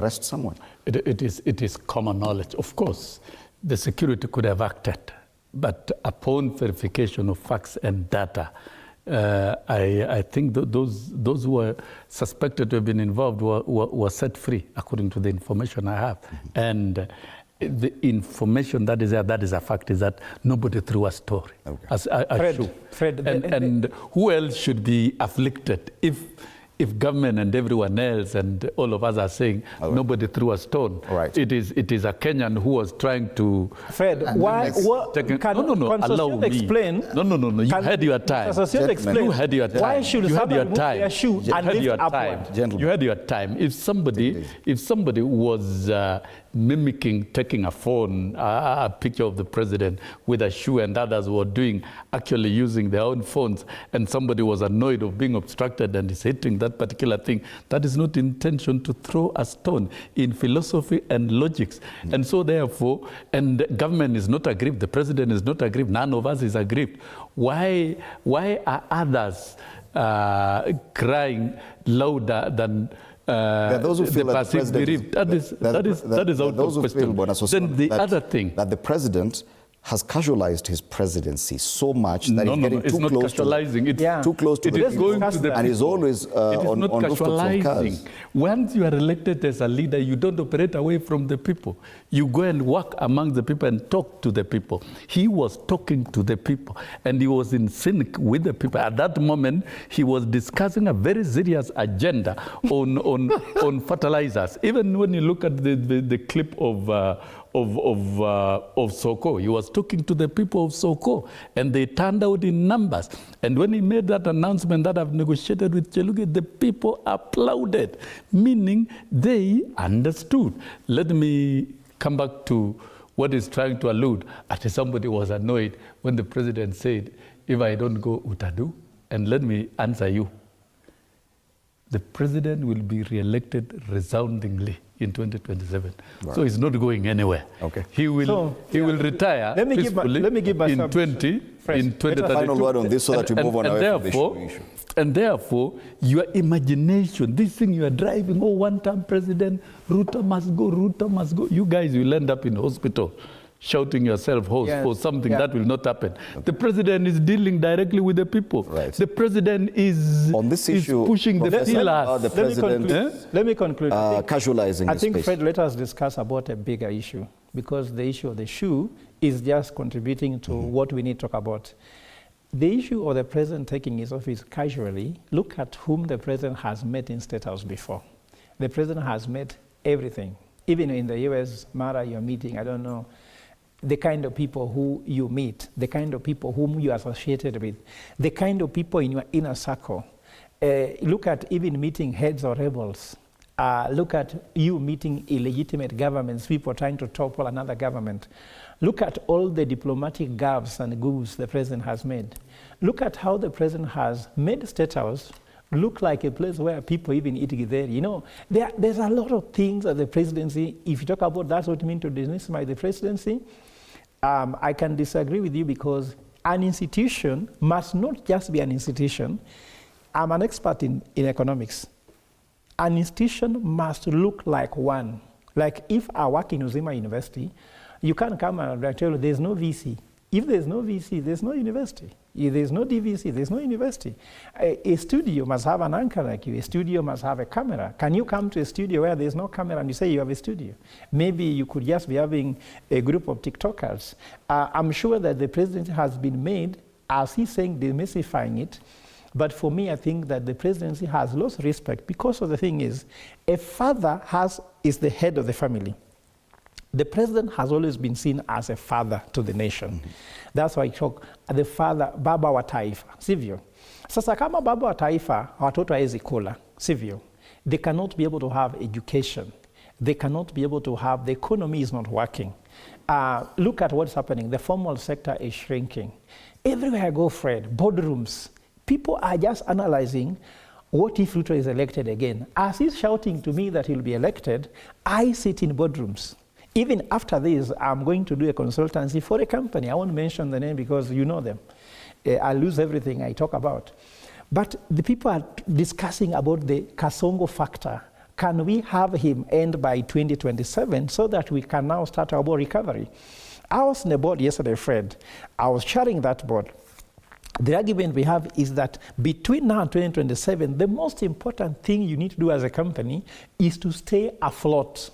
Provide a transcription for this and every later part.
arrest someone? It is common knowledge. Of course, the security could have acted, but upon verification of facts and data, I think those who were suspected to have been involved were set free, according to the information I have. And the information that is there, that is a fact, is that nobody threw a story. Okay. As a shoe. Fred, and who else should be afflicted if government and everyone else and all of us are saying nobody threw a stone? Right. It is a Kenyan who was trying to... Fred, why... allow me. Explain, no, you had your time. Explain, you had your time. Why should somebody remove their shoe and lift upward? You had your time. If somebody was mimicking, taking a phone, a picture of the president with a shoe, and others were actually using their own phones, and somebody was annoyed of being obstructed and is hitting that particular thing, that is not intention to throw a stone in philosophy and logics. And so therefore, and the government is not aggrieved, the president is not aggrieved, none of us is aggrieved. Why are others crying louder than those who feel that the president that is out of question. Then the other thing, that the president has casualized his presidency so much that he's getting too close to the people, and he's always on rooftops of cars. Once you are elected as a leader, you don't operate away from the people. You go and work among the people and talk to the people. He was talking to the people, and he was in sync with the people. At that moment, he was discussing a very serious agenda on fertilizers. Even when you look at the clip of Soko, he was talking to the people of Soko, and they turned out in numbers. And when he made that announcement that I've negotiated with Cheluge, the people applauded, meaning they understood. Let me come back to what he's trying to allude. Actually, somebody was annoyed when the president said, if I don't go, Utadu. And let me answer you. The president will be re-elected resoundingly in 2027. Right. So he's not going anywhere. Okay. He will retire peacefully in 2032. Final word on this so that we move on away from the issue. And therefore, your imagination, this thing you are driving, one-term president, Ruto must go, Ruto must go. You guys will end up in hospital shouting yourself hoarse for something that will not happen. Okay. The president is dealing directly with the people. Right. The president is on this issue, pushing the pillars. The president let me conclude. Casualizing I think, space. Fred, let us discuss about a bigger issue, because the issue of the shoe is just contributing to what we need to talk about. The issue of the president taking his office casually, look at whom the president has met in State House before. The president has met everything. Even in the US, Mara, you're meeting, I don't know, the kind of people who you meet, the kind of people whom you are associated with, the kind of people in your inner circle. Look at even meeting heads or rebels. Look at you meeting illegitimate governments, people trying to topple another government. Look at all the diplomatic gaffes and goofs the president has made. Look at how the president has made State House look like a place where people even eat githeri. You know, there's a lot of things at the presidency. If you talk about that's what it means to dismiss the presidency, I can disagree with you, because an institution must not just be an institution. I'm an expert in economics. An institution must look like one. Like if I work in Uzima University, you can't come and tell me there's no VC. If there's no VC, there's no university. If there's no DVC, there's no university. A studio must have an anchor like you. A studio must have a camera. Can you come to a studio where there's no camera and you say you have a studio? Maybe you could just be having a group of TikTokers. I'm sure that the president has been made, as he's saying, demystifying it. But for me, I think that the presidency has lost respect, because of the thing is, a father is the head of the family. The president has always been seen as a father to the nation. Mm-hmm. That's why I talk the father, baba wa taifa, sivyo. Sasa kama baba wa taifa, watoto haezi kula, sivyo. They cannot be able to have education. They cannot be able to have, the economy is not working. Look at what's happening. The formal sector is shrinking. Everywhere I go, Fred, boardrooms, people are just analyzing, what if Ruto is elected again? As he's shouting to me that he'll be elected, I sit in boardrooms. Even after this, I'm going to do a consultancy for a company. I won't mention the name because you know them. I lose everything I talk about. But the people are discussing about the Kasongo factor. can we have him end by 2027 so that we can now start our board recovery? I was in the board yesterday, Fred. I was chairing that board. The argument we have is that between now and 2027, the most important thing you need to do as a company is to stay afloat,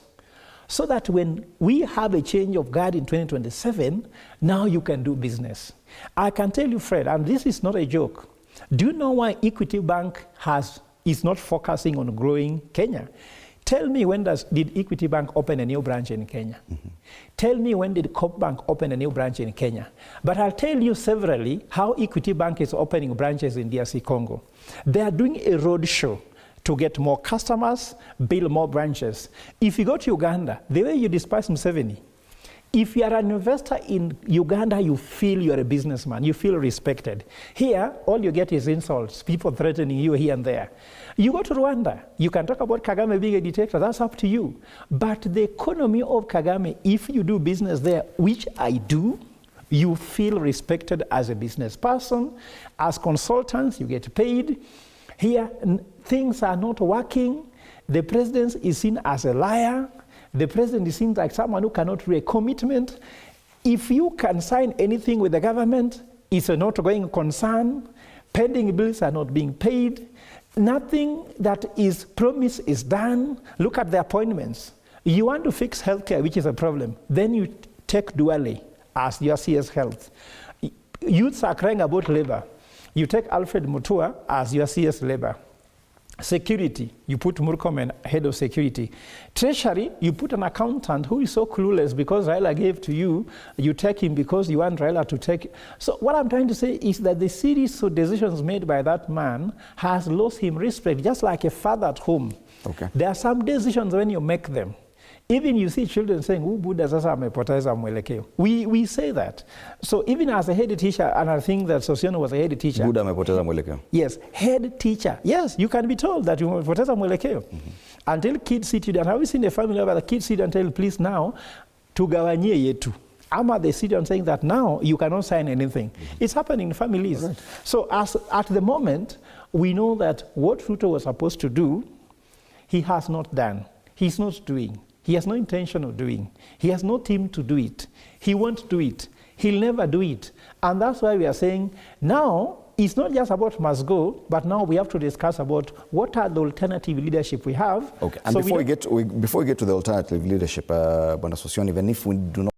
so that when we have a change of guard in 2027, now you can do business. I can tell you, Fred, and this is not a joke, do you know why Equity Bank is not focusing on growing Kenya? Tell me, when did Equity Bank open a new branch in Kenya? Mm-hmm. Tell me, when did Coop Bank open a new branch in Kenya? But I'll tell you severally how Equity Bank is opening branches in DRC Congo. They are doing a road show to get more customers, build more branches. If you go to Uganda, the way you despise Museveni, if you are an investor in Uganda, you feel you're a businessman, you feel respected. Here, all you get is insults, people threatening you here and there. You go to Rwanda, you can talk about Kagame being a dictator, that's up to you. But the economy of Kagame, if you do business there, which I do, you feel respected as a business person. As consultants, you get paid. Here, things are not working. The president is seen as a liar. The president is seen like someone who cannot do a commitment. If you can sign anything with the government, it's a not going concern. Pending bills are not being paid. Nothing that is promised is done. Look at the appointments. You want to fix healthcare, which is a problem. Then you take Duale as your CS Health. Youths are crying about labor. You take Alfred Mutua as your CS Labor. Security, you put Murkomen head of security. Treasury, you put an accountant who is so clueless because Raila gave to you, you take him because you want Raila to take. So what I'm trying to say is that the series of decisions made by that man has lost him respect, just like a father at home. Okay. There are some decisions when you make them. Even you see children saying, we say that. So even as a head teacher, and I think that Sosiano was a head teacher. Yes, head teacher. Yes, you can be told that you umepoteza mwelekeo. Until kids sit you down. Have you seen a family where the kids sit and tell, please now, tugawanyie yetu. Ama they sit down saying that now you cannot sign anything. It's happening in families. Right. So at the moment, we know that what Ruto was supposed to do, he has not done. He's not doing. He has no intention of doing. He has no team to do it. He won't do it. He'll never do it. And that's why we are saying now it's not just about must go, but now we have to discuss about what are the alternative leadership we have. Okay, and so before we get to the alternative leadership, Bwana Sossion, even if we do not